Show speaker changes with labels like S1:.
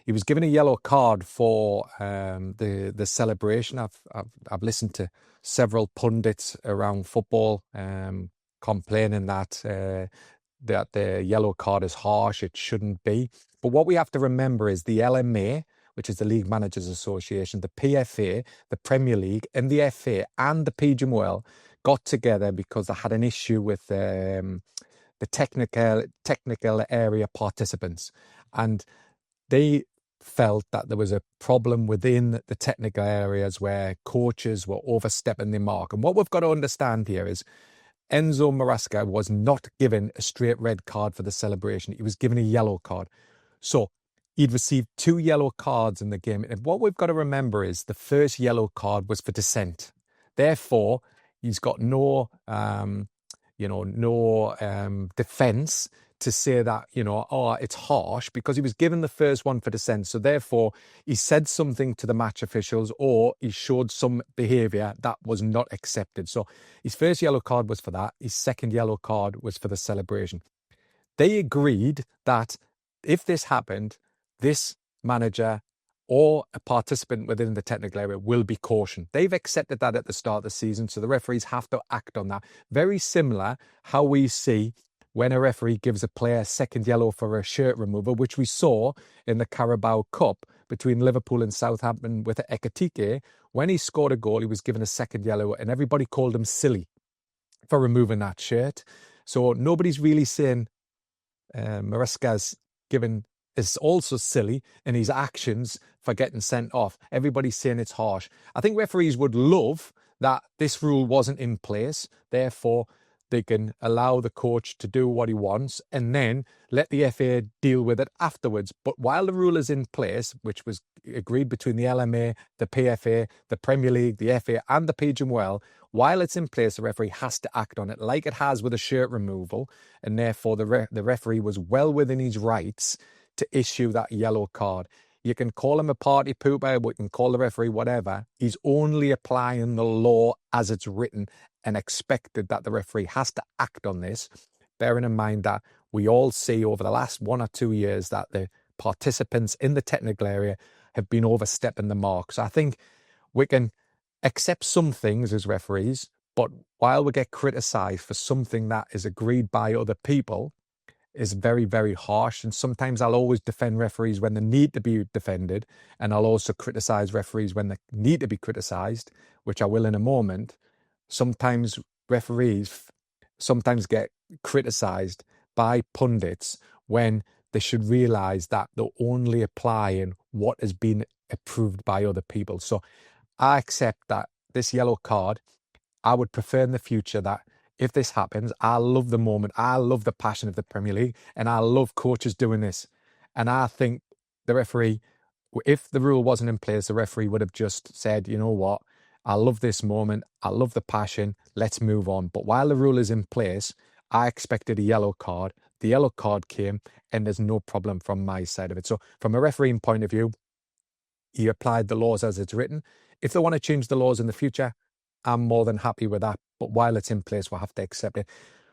S1: He was given a yellow card for the celebration. I've listened to several pundits around football complaining that the yellow card is harsh. It shouldn't be. But what we have to remember is the LMA, which is the League Managers Association, the PFA, the Premier League, and the FA and the PGMOL got together because they had an issue with the technical area participants, and they felt that there was a problem within the technical areas where coaches were overstepping the mark. And what we've got to understand here is Enzo Maresca was not given a straight red card for the celebration. He was given a yellow card. So he'd received 2 yellow cards in the game. And what we've got to remember is the first yellow card was for dissent. Therefore, he's got no defense to say that, it's harsh, because he was given the first one for dissent. So therefore, he said something to the match officials, or he showed some behaviour that was not accepted. So his first yellow card was for that. His second yellow card was for the celebration. They agreed that if this happened, this manager or a participant within the technical area will be cautioned. They've accepted that at the start of the season, so the referees have to act on that. Very similar how we see when a referee gives a player a second yellow for a shirt removal, which we saw in the Carabao Cup between Liverpool and Southampton with Ekitike. When he scored a goal, he was given a second yellow, and everybody called him silly for removing that shirt. So nobody's really saying Maresca's given is also silly in his actions for getting sent off. Everybody's saying it's harsh. I think referees would love that this rule wasn't in place. Therefore, they can allow the coach to do what he wants and then let the FA deal with it afterwards. But while the rule is in place, which was agreed between the LMA, the PFA, the Premier League, the FA and the PGMOL, while it's in place, the referee has to act on it like it has with a shirt removal. And therefore, the referee was well within his rights to issue that yellow card. You can call him a party pooper, we can call the referee whatever. He's only applying the law as it's written and expected that the referee has to act on this, bearing in mind that we all see over the last 1 or 2 years that the participants in the technical area have been overstepping the mark. So I think we can accept some things as referees, but while we get criticised for something that is agreed by other people, is very, very harsh. And sometimes I'll always defend referees when they need to be defended. And I'll also criticise referees when they need to be criticised, which I will in a moment. Sometimes referees get criticised by pundits when they should realise that they're only applying what has been approved by other people. So I accept that this yellow card, I would prefer in the future that if this happens, I love the moment. I love the passion of the Premier League, and I love coaches doing this. And I think the referee, if the rule wasn't in place, the referee would have just said, you know what, I love this moment. I love the passion. Let's move on. But while the rule is in place, I expected a yellow card. The yellow card came, and there's no problem from my side of it. So from a refereeing point of view, he applied the laws as it's written. If they want to change the laws in the future, I'm more than happy with that. But while it's in place, we'll have to accept it.